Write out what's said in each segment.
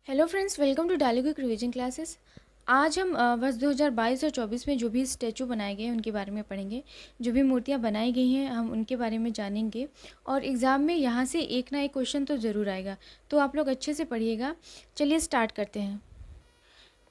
Hello friends, welcome to डाली quick revision classes. आज हम वर्ष 2022 और 24 में जो भी स्टैचू बनाए गए हैं उनके बारे में पढ़ेंगे। जो भी मूर्तियां बनाई गई हैं हम उनके बारे में जानेंगे और एग्ज़ाम में यहाँ से एक ना एक क्वेश्चन तो ज़रूर आएगा, तो आप लोग अच्छे से पढ़िएगा। चलिए स्टार्ट करते हैं।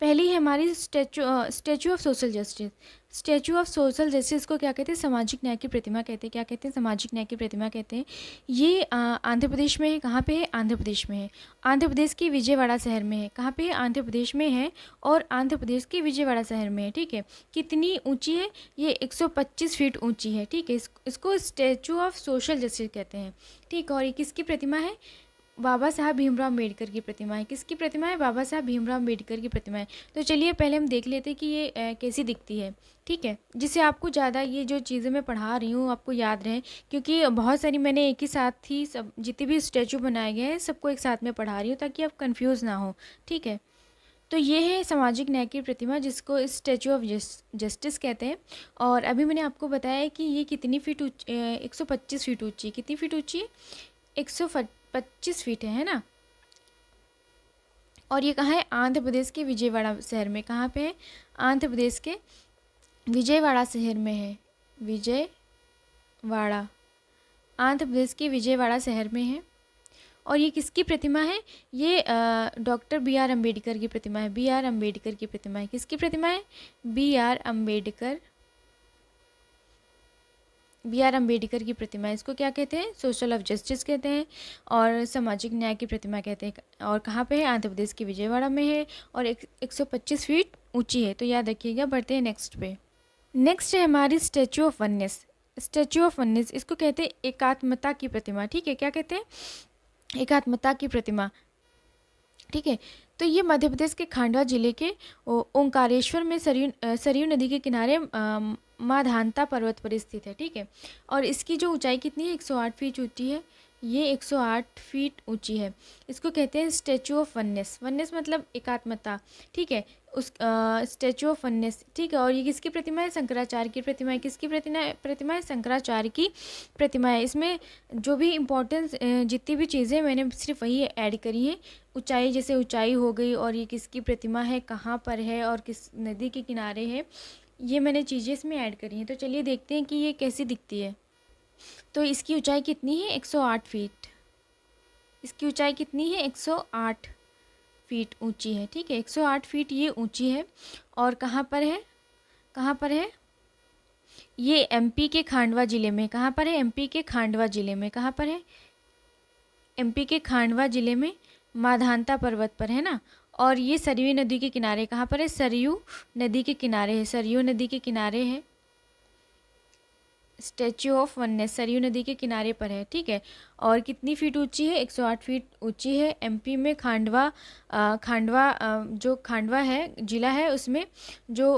पहली है हमारी statue of social justice. Statue of social justice को क्या कहते हैं? सामाजिक न्याय की प्रतिमा कहते हैं। क्या कहते हैं? सामाजिक न्याय की प्रतिमा कहते हैं। ये आंध्र प्रदेश में है। कहाँ पे है? आंध्र प्रदेश में है। आंध्र प्रदेश के विजयवाड़ा शहर में है। कहाँ पे है? आंध्र प्रदेश में है और आंध्र प्रदेश के विजयवाड़ा शहर में है। ठीक है। कितनी ऊंची है? ये 125 फीट ऊंची है। ठीक है। इसको स्टैचू ऑफ सोशल जस्टिस कहते हैं। ठीक है। और ये किसकी प्रतिमा है? बाबा साहब भीमराव अम्बेडकर की प्रतिमा है। किसकी प्रतिमा है? बाबा साहब भीमराव अम्बेडकर की प्रतिमा है। तो चलिए पहले हम देख लेते हैं कि ये कैसी दिखती है। ठीक है, जिससे आपको ज़्यादा ये जो चीज़ें मैं पढ़ा रही हूँ आपको याद रहे, क्योंकि बहुत सारी मैंने एक ही साथ ही सब जितने भी स्टैचू बनाए गए हैं सबको एक साथ में पढ़ा रही हूँ ताकि आप कंफ्यूज ना हो। ठीक है। तो ये है सामाजिक न्याय की प्रतिमा जिसको स्टैचू ऑफ जस्टिस कहते हैं। और अभी मैंने आपको बताया कि ये कितनी फीट ऊँची? 125 फीट ऊँची। कितनी फीट ऊँची है? 125 फीट है ना। और ये कहाँ है? आंध्र प्रदेश के विजयवाड़ा शहर में। कहाँ पे है? आंध्र प्रदेश के विजयवाड़ा शहर में है। विजयवाड़ा, आंध्र प्रदेश के विजयवाड़ा शहर में है। और ये किसकी प्रतिमा है? ये डॉक्टर बी आर अम्बेडकर की प्रतिमा है। बी आर अम्बेडकर की प्रतिमा है। किसकी प्रतिमा है? B R Ambedkar, B R Ambedkar की प्रतिमा है। इसको क्या कहते हैं? सोशल ऑफ जस्टिस कहते हैं और सामाजिक न्याय की प्रतिमा कहते हैं। और कहाँ पे है? आंध्र प्रदेश के विजयवाड़ा में है और 125 फीट ऊंची है। तो याद रखिएगा। बढ़ते हैं नेक्स्ट पे। नेक्स्ट है हमारी statue of oneness. Statue of oneness इसको कहते हैं एकात्मता की प्रतिमा। ठीक है। क्या कहते हैं? एकात्मता की प्रतिमा। ठीक है। तो ये मध्य प्रदेश के खांडवा जिले के ओंकारेश्वर में सरयू नदी के किनारे माधानता पर्वत पर स्थित है। ठीक है। और इसकी जो ऊंचाई कितनी है? 108 फीट ऊंची है। ये 108 फीट ऊंची है। इसको कहते हैं स्टैचू ऑफ वननेस। वननेस मतलब एकात्मता। ठीक है। उस स्टैचू ऑफ वननेस। ठीक है। और ये किसकी प्रतिमा है? शंकराचार्य की प्रतिमा है। किसकी प्रतिमा है? शंकराचार्य की प्रतिमा है। इसमें जो भी इम्पोर्टेंस जितनी भी चीज़ें मैंने सिर्फ वही ऐड करी हैं। ऊंचाई, जैसे ऊंचाई हो गई, और ये किसकी प्रतिमा है, कहाँ पर है और किस नदी के किनारे है, ये मैंने चीज़ें इसमें ऐड करी हैं। तो चलिए देखते हैं कि ये कैसी दिखती है। तो इसकी ऊंचाई कितनी है? 108 फीट। इसकी ऊंचाई कितनी है? 108 फीट ऊंची है। ठीक है। 108 फीट ये ऊंची है। और कहाँ पर है? कहाँ पर है? ये एमपी के खांडवा जिले में। कहाँ पर है? एमपी के खांडवा जिले में। कहाँ पर है? एमपी के खांडवा जिले में माधानता पर्वत पर है ना। और ये सरयू नदी के किनारे। कहाँ पर है? सरयू नदी के किनारे है। सरयू नदी के किनारे है स्टैच्यू ऑफ वननेस। सरयू नदी के किनारे पर है। ठीक है। और कितनी फीट ऊंची है? 108 फीट ऊंची है। एमपी में खांडवा, जो खांडवा है जिला है उसमें जो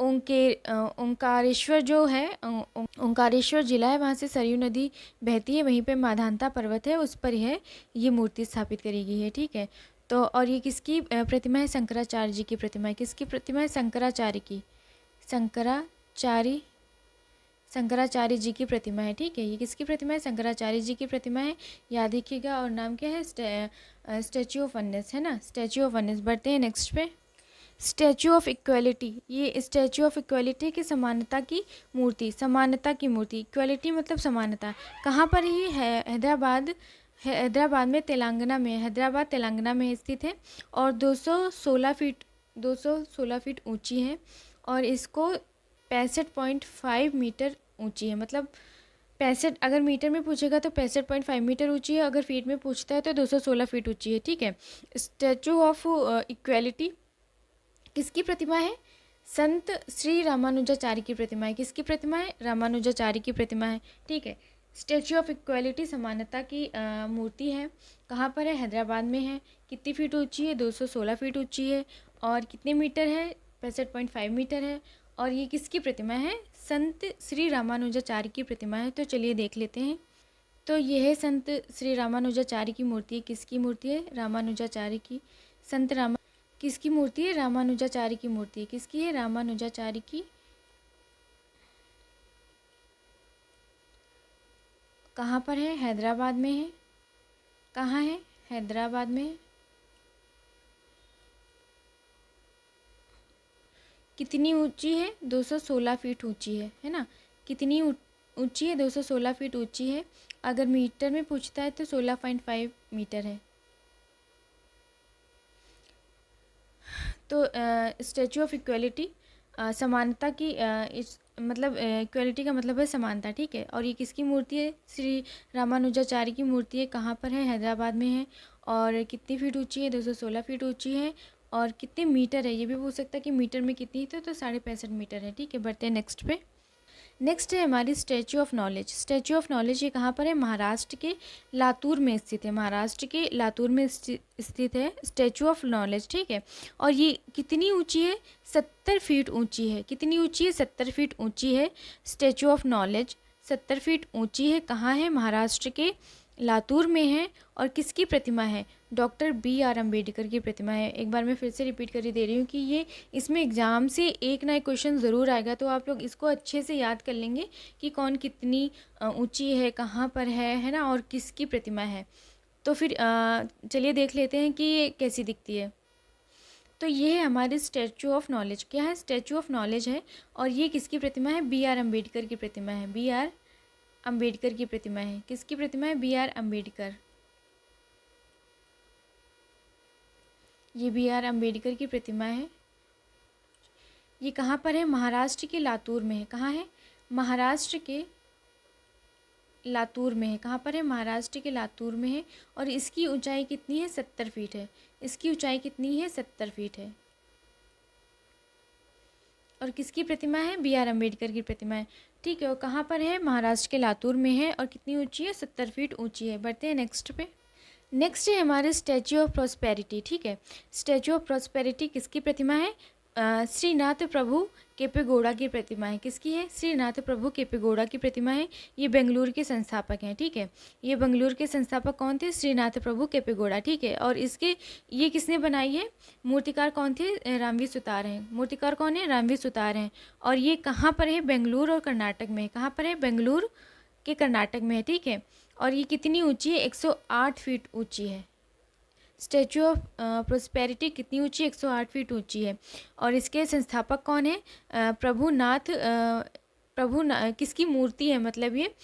ओंकारेश्वर जो है, ओंकारेश्वर जिला है, वहाँ से सरयू नदी बहती है। वहीं पे माधानता पर्वत है, उस पर है ये मूर्ति स्थापित करी गई है। ठीक है। तो और ये किसकी प्रतिमा है? शंकराचार्य जी की प्रतिमा है। किसकी प्रतिमा है? शंकराचार्य की। शंकराचार्य, शंकराचार्य जी की प्रतिमा है। ठीक है। ये किसकी प्रतिमा है? शंकराचार्य जी की प्रतिमा है। याद रखिएगा। और नाम क्या है? स्टैच्यू ऑफ वननेस है ना। Statue of oneness. बढ़ते हैं नेक्स्ट पे। Statue of equality. ये स्टैचू ऑफ इक्वलिटी की समानता की मूर्ति। समानता की मूर्ति। इक्वलिटी मतलब समानता। कहाँ पर ही है? हैदराबाद, हैदराबाद में, तेलंगाना में। हैदराबाद तेलंगाना में स्थित है। और 216 फीट, 216 फीट ऊंची है। और इसको 65.5 मीटर ऊंची है। मतलब 65, अगर मीटर में पूछेगा तो 65.5 मीटर ऊंची है। अगर फीट में पूछता है तो 216 फीट ऊंची है। ठीक है। स्टैचू ऑफ इक्वलिटी किसकी प्रतिमा है? संत श्री रामानुजाचार्य की प्रतिमा है। किसकी प्रतिमा है? रामानुजाचार्य की प्रतिमा है। ठीक है। स्टैच्यू ऑफ इक्वलिटी समानता की मूर्ति है। कहाँ पर है? हैदराबाद में है। कितनी फीट ऊंची है? 216 फीट ऊंची है। और कितने मीटर है? 65.5 मीटर है। और ये किसकी प्रतिमा है? संत श्री रामानुजाचार्य की प्रतिमा है। तो चलिए देख लेते हैं। तो यह है संत श्री रामानुजाचार्य की मूर्ति। किसकी मूर्ति है? रामानुजाचार्य की। संत रामा किसकी मूर्ति है? रामानुजाचार्य की मूर्ति है। किसकी है? रामानुजाचार्य की। कहाँ पर है? हैदराबाद में है। कहाँ है? हैदराबाद में है। कितनी ऊंची है? 216 फीट ऊंची है ना। कितनी ऊंची है? 216 फीट ऊंची है। अगर मीटर में पूछता है तो 16.5 मीटर है। तो स्टैचू ऑफ इक्वलिटी, समानता की, इस मतलब इक्वलिटी का मतलब है समानता, ठीक है। और ये किसकी मूर्ति है? श्री रामानुजाचार्य की मूर्ति है। कहाँ पर है? हैदराबाद में है। और कितनी फीट ऊंची है? 216 फीट ऊंची है। और कितने मीटर है? ये भी पूछ सकता है कि मीटर में कितनी, तो 65.5 मीटर है, ठीक है। बढ़ते हैं नेक्स्ट पे। नेक्स्ट है हमारी statue of knowledge. Statue of knowledge ये कहाँ पर है? महाराष्ट्र के लातूर में स्थित है। महाराष्ट्र के लातूर में स्थित है स्टैचू ऑफ नॉलेज, ठीक है। और ये कितनी ऊंची है? 70 फीट ऊंची है। कितनी ऊंची है? 70 फीट ऊंची है स्टैचू ऑफ नॉलेज। 70 फीट ऊंची है। कहाँ है? महाराष्ट्र के लातूर में है। और किसकी प्रतिमा है? डॉक्टर BR अम्बेडकर की प्रतिमा है। एक बार मैं फिर से रिपीट कर दे रही हूँ कि ये इसमें एग्ज़ाम से एक ना एक क्वेश्चन ज़रूर आएगा, तो आप लोग इसको अच्छे से याद कर लेंगे कि कौन कितनी ऊंची है, कहाँ पर है ना, और किसकी प्रतिमा है। तो फिर चलिए देख लेते हैं कि ये कैसी दिखती है। तो ये है हमारी स्टैचू ऑफ नॉलेज। क्या है? स्टैचू ऑफ नॉलेज है। और ये किसकी प्रतिमा है? BR अम्बेडकर की प्रतिमा है। BR अम्बेडकर की प्रतिमा है। किसकी प्रतिमा है? BR अम्बेडकर। ये BR अम्बेडकर की प्रतिमा है। ये कहाँ पर है? महाराष्ट्र के लातूर में है। कहाँ है? महाराष्ट्र के लातूर में है। कहाँ पर है? महाराष्ट्र के लातूर में है। और इसकी ऊंचाई कितनी है? 70 फीट है। इसकी ऊंचाई कितनी है? 70 फीट है। और किसकी प्रतिमा है? BR अम्बेडकर की प्रतिमा है, ठीक है। और कहाँ पर है? महाराष्ट्र के लातूर में है। और कितनी ऊंची है? 70 फीट ऊंची है। बढ़ते हैं नेक्स्ट पे। नेक्स्ट है हमारे स्टैचू ऑफ प्रॉस्पेरिटी, ठीक है। स्टैचू ऑफ प्रॉस्पेरिटी किसकी प्रतिमा है? श्रीनाथ प्रभु केपेगौड़ा की प्रतिमा है। किसकी है? श्रीनाथ प्रभु केपेगौड़ा की प्रतिमा है। ये बेंगलुरु के संस्थापक हैं, ठीक है। ये बेंगलुरु के संस्थापक कौन थे? श्रीनाथ प्रभु केपेगौड़ा, ठीक है। और इसके ये किसने बनाई है? मूर्तिकार कौन थे? रामवी सुतार हैं। मूर्तिकार कौन है? रामवी सुतार हैं। और ये कहाँ पर है? बेंगलुरु और कर्नाटक में। कहाँ पर है? बेंगलुरु के कर्नाटक में है, ठीक है। और ये कितनी ऊंची है? 108 फीट ऊंची है। स्टैचू ऑफ प्रॉस्पेरिटी कितनी ऊंची? 108 फीट ऊंची है। और इसके संस्थापक कौन है? किसकी मूर्ति है? मतलब ये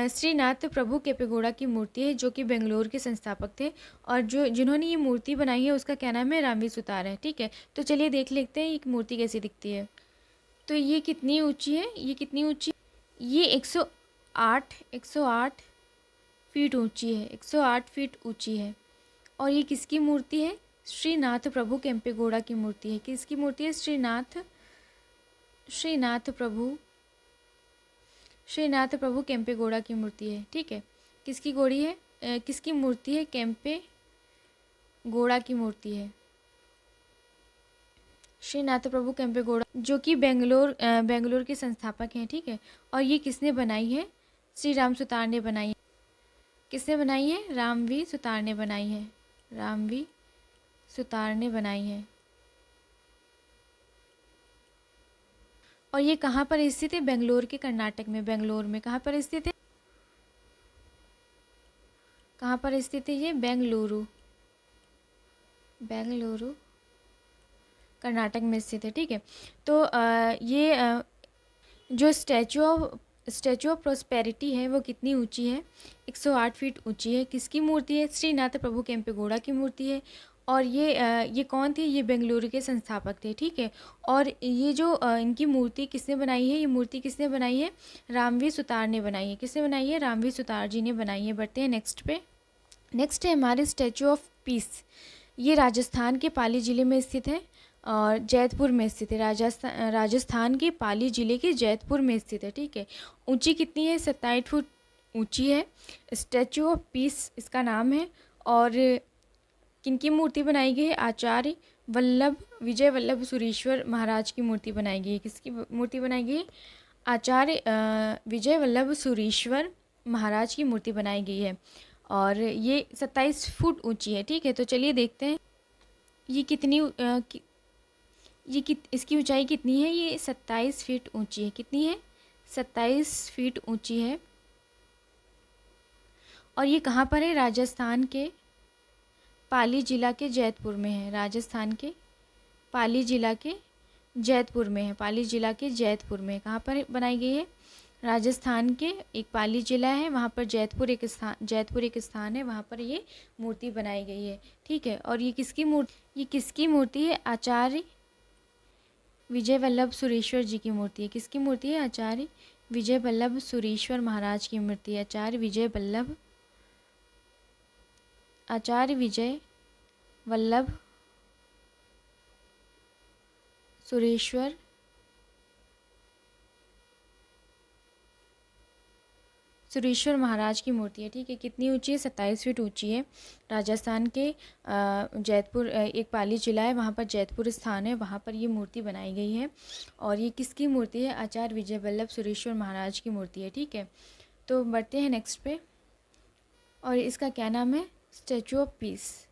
श्रीनाथ प्रभु केपेगौड़ा की मूर्ति है, जो कि बेंगलुरु के संस्थापक थे। और जिन्होंने ये मूर्ति बनाई है उसका क्या नाम है? रामवी सुतार है, ठीक है। तो चलिए देख लेते हैं ये मूर्ति कैसी दिखती है। तो ये कितनी ऊंची है? ये कितनी ऊंची? ये 108 फीट ऊंची है। 108 फीट ऊंची है। और ये किसकी मूर्ति है? श्रीनाथ प्रभु केम्पेगौड़ा की मूर्ति है। किसकी मूर्ति है? श्रीनाथ प्रभु केम्पेगौड़ा की मूर्ति है, ठीक है। किसकी गोड़ी है? किसकी मूर्ति है? केम्पेगौड़ा की मूर्ति है। श्रीनाथ प्रभु केम्पेगौड़ा, जो कि बेंगलोर के संस्थापक हैं, ठीक है। और ये किसने बनाई है? श्री राम सुतार ने बनाई है। किसने बनाई है? रामवी सुतार ने बनाई है। रामवी सुतार ने बनाई है। और ये कहाँ पर स्थित है? बेंगलोर के कर्नाटक में। बेंगलोर में कहाँ पर स्थित है? कहाँ पर स्थित है ये? बेंगलुरु कर्नाटक में स्थित है, ठीक है। तो ये जो स्टैचू ऑफ प्रॉस्पेरिटी है वो कितनी ऊंची है? 108 फीट ऊंची है। किसकी मूर्ति है? श्रीनाथ प्रभु केम्पेगौड़ा की मूर्ति है। और ये कौन थे? ये बेंगलुरु के संस्थापक थे, ठीक है। और ये जो इनकी मूर्ति किसने बनाई है? ये मूर्ति किसने बनाई है? रामवी सुतार ने बनाई है। किसने बनाई है? रामवी सुतार जी ने बनाई है। बढ़ते हैं नेक्स्ट पे। नेक्स्ट है हमारे स्टैचू ऑफ पीस। ये राजस्थान के पाली ज़िले में स्थित है और जैतपुर में स्थित है। राजस्थान के पाली ज़िले के जैतपुर में स्थित है, ठीक है। ऊंची कितनी है? 27 फुट ऊंची है। स्टैचू ऑफ पीस इसका नाम है। और किनकी मूर्ति बनाई गई है? आचार्य विजय वल्लभ सुरीश्वर महाराज की मूर्ति बनाई गई है। किसकी मूर्ति बनाई गई है? आचार्य विजय वल्लभ सुरीश्वर महाराज की मूर्ति बनाई गई है। और ये 27 फुट ऊंची है, ठीक है। तो चलिए देखते हैं ये कितनी इसकी ऊंचाई कितनी है? ये 27 फीट ऊंची है। कितनी है? 27 फीट ऊंची है। और ये कहाँ पर है? राजस्थान के पाली जिला के जैतपुर में है। राजस्थान के पाली जिला के जैतपुर में है, पाली जिला के जैतपुर में। कहाँ पर बनाई गई है? राजस्थान के एक पाली जिला है, वहाँ पर जैतपुर एक स्थान है, वहाँ पर ये मूर्ति बनाई गई है। ठीक है, और ये किसकी मूर्ति है? आचार्य विजय वल्लभ सुरेश्वर जी की मूर्ति है। किसकी मूर्ति है? आचार्य विजय वल्लभ सुरेश्वर महाराज की मूर्ति है। आचार्य विजय वल्लभ सुरेश्वर महाराज की मूर्ति है। ठीक है, कितनी ऊंची है? 27 फीट ऊंची है। राजस्थान के जैतपुर एक पाली जिला है, वहाँ पर जैतपुर स्थान है, वहाँ पर ये मूर्ति बनाई गई है। और ये किसकी मूर्ति है? आचार्य विजय वल्लभ सुरेश्वर महाराज की मूर्ति है। ठीक है, तो बढ़ते हैं नेक्स्ट पे। और इसका क्या नाम है? Statue of peace.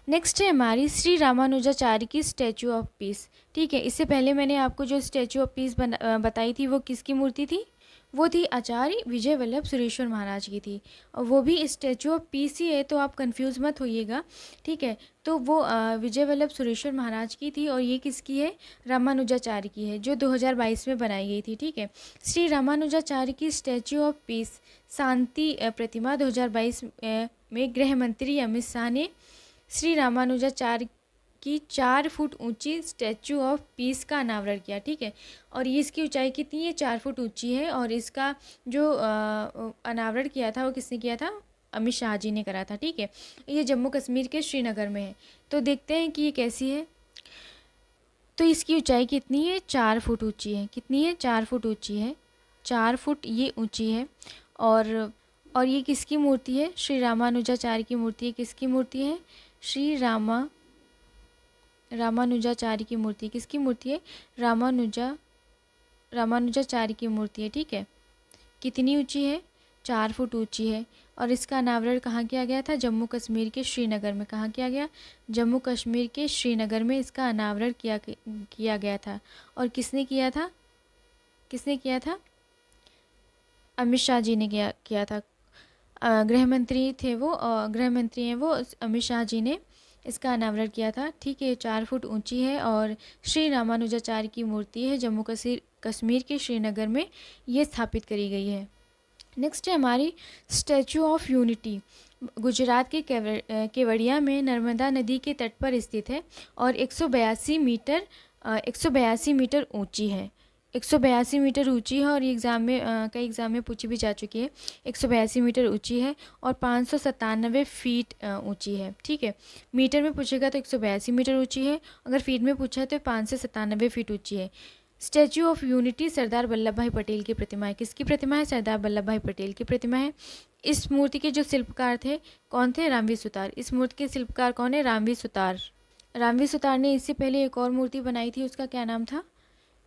नेक्स्ट है हमारी श्री रामानुजाचार्य की स्टैचू ऑफ पीस। ठीक है, इससे पहले मैंने आपको जो स्टैचू ऑफ पीस बताई थी वो किसकी मूर्ति थी? वो थी आचार्य विजय वल्लभ सुरेश्वर महाराज की थी, और वो भी स्टैचू ऑफ पीस ही है, तो आप कंफ्यूज मत होइएगा। ठीक है, तो वो विजय वल्लभ सुरेश्वर महाराज की थी, और ये किसकी है? रामानुजाचार्य की है, जो 2022 में बनाई गई थी। ठीक है, श्री रामानुजाचार्य की स्टैचू ऑफ पीस शांति प्रतिमा 2022 में गृह मंत्री अमित शाह ने श्री रामानुजाचार्य की 4 फुट ऊंची स्टैचू ऑफ पीस का अनावरण किया। ठीक है, और ये इसकी ऊंचाई कितनी है? 4 फुट ऊंची है, और इसका जो अनावरण किया था वो किसने किया था? अमित शाह जी ने करा था। ठीक है, ये जम्मू कश्मीर के श्रीनगर में है। तो देखते हैं कि ये कैसी है। तो इसकी ऊंचाई कितनी है? 4 फुट ऊंची है। कितनी है? 4 फुट ऊंची है। 4 फुट ये ऊंची है। और ये किसकी मूर्ति है? श्री रामानुजाचार्य की मूर्ति है। किसकी मूर्ति है? श्री रामानुजाचार्य की मूर्ति। किसकी मूर्ति है? रामानुजाचार्य की मूर्ति है। ठीक है, कितनी ऊंची है? 4 फुट ऊंची है। और इसका अनावरण कहाँ किया गया था? जम्मू कश्मीर के श्रीनगर में। कहाँ किया गया? जम्मू कश्मीर के श्रीनगर में इसका अनावरण किया गया था। और किसने किया था? अमित शाह जी ने किया था। गृह मंत्री थे वो, गृह मंत्री हैं वो, अमित शाह जी ने इसका अनावरण किया था। ठीक है, 4 फुट ऊंची है, और श्री रामानुजाचार्य की मूर्ति है, जम्मू कश्मीर के श्रीनगर में ये स्थापित करी गई है। नेक्स्ट है हमारी स्टैचू ऑफ यूनिटी। गुजरात के केवड़िया में नर्मदा नदी के तट पर स्थित है, और 182 मीटर ऊंची है। 182 मीटर ऊंची है, और ये कई एग्ज़ाम में पूछी भी जा चुकी है। 182 मीटर ऊंची है, और 597 फीट ऊंची है। ठीक है, मीटर में पूछेगा तो 182 मीटर ऊंची है, अगर फीट में पूछा है तो 597 फीट ऊंची है। Statue of unity Sardar Vallabh भाई पटेल की प्रतिमा है। किसकी प्रतिमा है? सरदार वल्लभ भाई पटेल की प्रतिमा है। इस मूर्ति के जो शिल्पकार थे कौन थे? रामवीर सुतार। इस मूर्ति के शिल्पकार कौन है? रामवीर सुतार ने इससे पहले एक और मूर्ति बनाई थी, उसका क्या नाम था?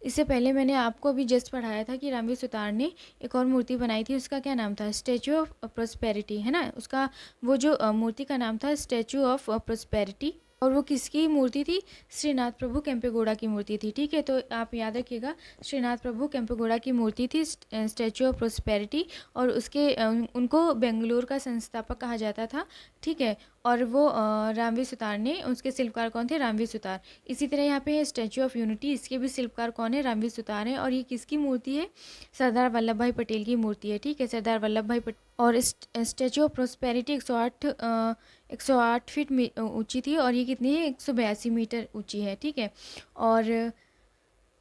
इससे पहले मैंने आपको अभी जस्ट पढ़ाया था कि रामवीर सुतार ने एक और मूर्ति बनाई थी, उसका क्या नाम था? स्टैचू ऑफ प्रोस्पेरिटी, है ना। उसका वो जो मूर्ति का नाम था स्टैचू ऑफ प्रोस्पेरिटी। और वो किसकी मूर्ति थी? श्रीनाथ प्रभु केम्पेगौड़ा की मूर्ति थी। ठीक है, तो आप याद रखिएगा, श्रीनाथ प्रभु केम्पेगौड़ा की मूर्ति थी स्टैचू ऑफ प्रोस्पेरिटी, और उनको बेंगलुरु का संस्थापक कहा जाता था। ठीक है, और वो रामवीर सुतार ने, उसके शिल्पकार कौन थे? रामवीर सुतार। इसी तरह यहाँ पे है स्टैचू ऑफ यूनिटी, इसके भी शिल्पकार कौन है? रामवीर सुतार है। और ये किसकी मूर्ति है? सरदार वल्लभ भाई पटेल की मूर्ति है। ठीक है, सरदार वल्लभ भाई पटेल। और स्टैचू ऑफ प्रोस्पेरिटी 108 फीट ऊंची थी, और ये कितनी है? 182 मीटर ऊंची है। ठीक है, और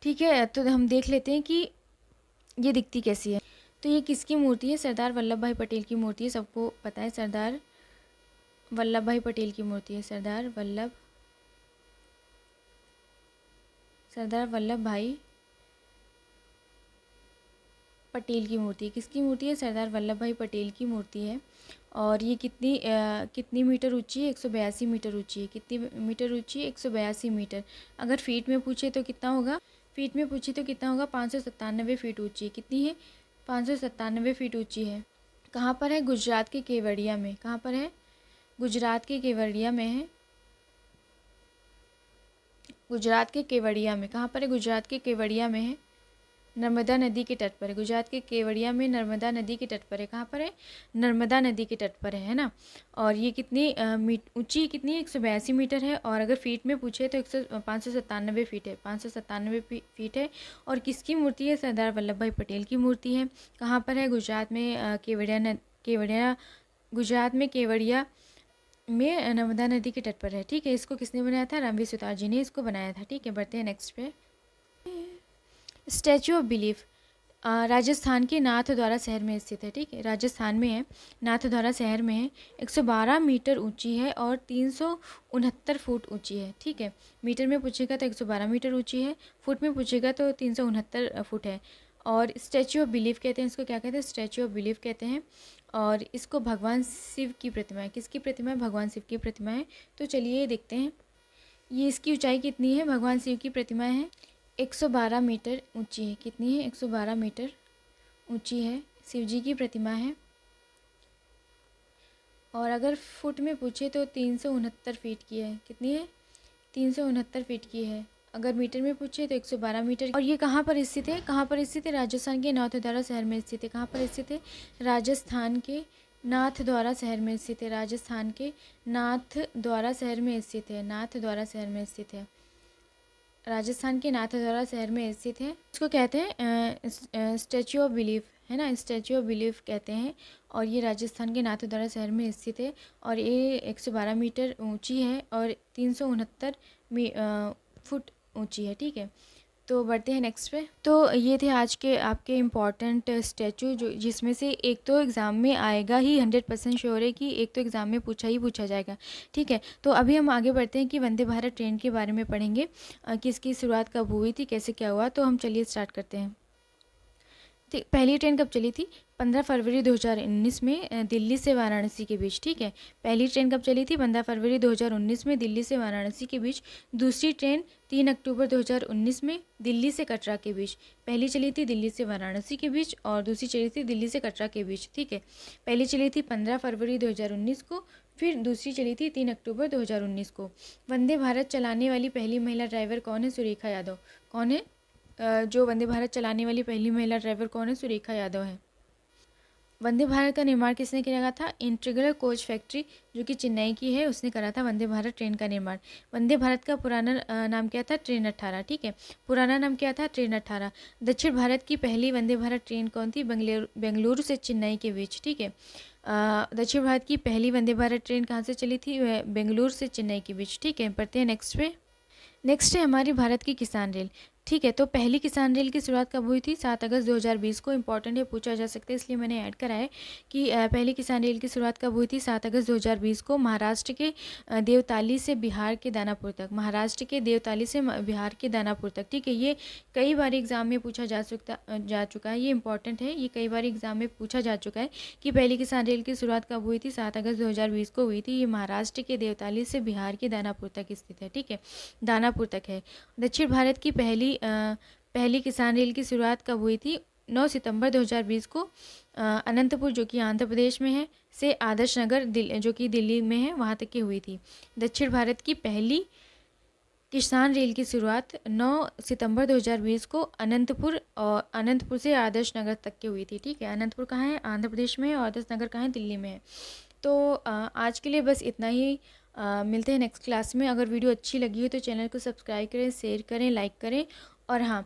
ठीक है, तो हम देख लेते हैं कि ये दिखती कैसी है। तो ये किसकी मूर्ति है? सरदार वल्लभ भाई पटेल की मूर्ति है, सबको पता है, सरदार वल्लभ भाई पटेल की मूर्ति है। सरदार वल्लभ भाई पटेल की मूर्ति है। किसकी मूर्ति है? सरदार वल्लभ भाई पटेल की मूर्ति है। और ये कितनी मीटर ऊंची है? 182 मीटर ऊंची है। कितनी मीटर ऊंची है? 182 मीटर। अगर फीट में पूछे तो कितना होगा? 597 फीट ऊंची है। कितनी है? 597 फीट ऊंची है। कहाँ पर है? गुजरात के केवड़िया में। कहाँ पर है? गुजरात के केवड़िया में है। गुजरात के केवड़िया में। कहाँ पर है? गुजरात के केवड़िया में है। नर्मदा नदी के तट पर है। गुजरात के केवड़िया में नर्मदा नदी के तट पर है। कहाँ पर है? नर्मदा नदी के तट पर है ना। और ये कितनी ऊंची कितनी है? 182 मीटर है। और अगर फीट में पूछे तो 597 फीट है। 597 फीट है। और किसकी मूर्ति है? सरदार वल्लभ भाई पटेल की मूर्ति है। कहाँ पर है? गुजरात में केवड़िया गुजरात में केवड़िया में नर्मदा नदी के तट पर है। ठीक है। इसको किसने बनाया था? रणवीर सुतार जी ने इसको बनाया था। ठीक है, बढ़ते हैं नेक्स्ट पे। स्टैचू ऑफ बिलीफ राजस्थान के नाथद्वारा शहर में स्थित है। ठीक है, राजस्थान में है, नाथद्वारा शहर में है। 112 मीटर ऊंची है और 369 फुट ऊंची है। ठीक है, मीटर में पूछेगा तो 112 मीटर ऊंची है, फुट में पूछेगा तो 369 फुट है। और स्टैचू ऑफ बिलीफ कहते हैं इसको। क्या कहते हैं? स्टैचू ऑफ बिलीफ कहते हैं। और इसको भगवान शिव की प्रतिमा है। किसकी प्रतिमा है? भगवान शिव की प्रतिमा है। तो चलिए देखते हैं ये इसकी ऊंचाई कितनी है। भगवान शिव की प्रतिमा है, 112 मीटर ऊंची है। कितनी है? 112 मीटर ऊंची है, शिव जी की प्रतिमा है। और अगर फुट में पूछे तो 369 फीट की है। कितनी है? 369 फीट की है। अगर मीटर में पूछे तो 112 मीटर। और ये कहाँ पर स्थित है? कहाँ पर स्थित है? राजस्थान के नाथद्वारा शहर में स्थित है। कहाँ पर स्थित है? राजस्थान के नाथद्वारा शहर में स्थित है। राजस्थान के नाथद्वारा शहर में स्थित है। नाथद्वारा शहर में स्थित है। राजस्थान के नाथद्वारा शहर में स्थित है। इसको कहते हैं स्टैचू ऑफ बिलीफ, है ना। स्टैचू ऑफ बिलीफ कहते हैं। और ये राजस्थान के नाथद्वारा शहर में स्थित है। और ये 112 मीटर ऊंची है और 369 फुट ऊंची है। ठीक है, तो बढ़ते हैं नेक्स्ट पे। तो ये थे आज के आपके इम्पॉर्टेंट स्टैचू, जो जिसमें से एक तो एग्ज़ाम में आएगा ही, 100% श्योर है कि एक तो एग्ज़ाम में पूछा ही पूछा जाएगा। ठीक है, तो अभी हम आगे बढ़ते हैं कि वंदे भारत ट्रेन के बारे में पढ़ेंगे कि इसकी शुरुआत कब हुई थी, कैसे क्या हुआ। तो हम चलिए स्टार्ट करते हैं। ठीक, पहली ट्रेन कब चली थी? 15 फरवरी 2019 में दिल्ली से वाराणसी के बीच। ठीक है, पहली ट्रेन कब चली थी? 15 फरवरी 2019 में दिल्ली से वाराणसी के बीच। दूसरी ट्रेन 3 अक्टूबर 2019 में दिल्ली से कटरा के बीच। पहली चली थी दिल्ली से वाराणसी के बीच और दूसरी चली थी दिल्ली से कटरा के बीच। ठीक है, पहली चली थी 15 फरवरी 2019 को, फिर दूसरी चली थी 3 अक्टूबर 2019 को। वंदे भारत चलाने वाली पहली महिला ड्राइवर कौन है? सुरेखा यादव। कौन है? जो वंदे भारत चलाने वाली पहली महिला ड्राइवर कौन है? सुरेखा यादव है। वंदे भारत का निर्माण किसने किया था? इंटीग्रल कोच फैक्ट्री, जो कि चेन्नई की है, उसने करा था वंदे भारत ट्रेन का निर्माण। वंदे भारत का पुराना नाम क्या था? ट्रेन 18। ठीक है, पुराना नाम क्या था? ट्रेन 18। दक्षिण भारत की पहली वंदे भारत ट्रेन कौन थी? बेंगलुरु से चेन्नई के बीच। ठीक है, दक्षिण भारत की पहली वंदे भारत ट्रेन कहाँ से चली थी? बेंगलुरु से चेन्नई के बीच। ठीक है, पढ़ते हैं नेक्स्ट पे। नेक्स्ट है हमारी भारत की किसान रेल। ठीक है, तो पहली किसान रेल की शुरुआत कब हुई थी? 7 अगस्त 2020 को। इंपॉर्टेंट है, पूछा जा सकता है, इसलिए मैंने ऐड करा है कि पहली किसान रेल की शुरुआत कब हुई थी? 7 अगस्त 2020 को, महाराष्ट्र के देवताली से बिहार के दानापुर तक। महाराष्ट्र के देवताली से बिहार के दानापुर तक। ठीक है, ये कई बार एग्जाम में पूछा जा चुका है, ये इंपॉर्टेंट है, ये कई बार एग्जाम में पूछा जा चुका है कि पहली किसान रेल की शुरुआत कब हुई थी? 7 अगस्त 2020 को हुई थी। ये महाराष्ट्र के देवताली से बिहार के दानापुर तक स्थित है। ठीक है, दानापुर तक है। दक्षिण भारत की पहली किसान रेल की शुरुआत कब हुई थी? 9 सितंबर 2020 को अनंतपुर, जो कि आंध्र प्रदेश में है, से आदर्श नगर जो कि दिल्ली में है, वहाँ तक की हुई थी। दक्षिण भारत की पहली किसान रेल की शुरुआत 9 सितंबर 2020 को अनंतपुर से आदर्श नगर तक की हुई थी। ठीक है, अनंतपुर कहाँ है? आंध्र प्रदेश में है, और आदर्श नगर कहाँ है? दिल्ली में है। तो आज के लिए बस इतना ही। मिलते हैं नेक्स्ट क्लास में। अगर वीडियो अच्छी लगी हो तो चैनल को सब्सक्राइब करें, शेयर करें, लाइक करें। और हाँ,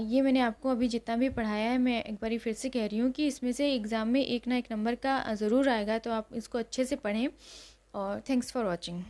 ये मैंने आपको अभी जितना भी पढ़ाया है, मैं एक बार फिर से कह रही हूँ कि इसमें से एग्ज़ाम में एक ना एक नंबर का ज़रूर आएगा, तो आप इसको अच्छे से पढ़ें। और थैंक्स फॉर वॉचिंग।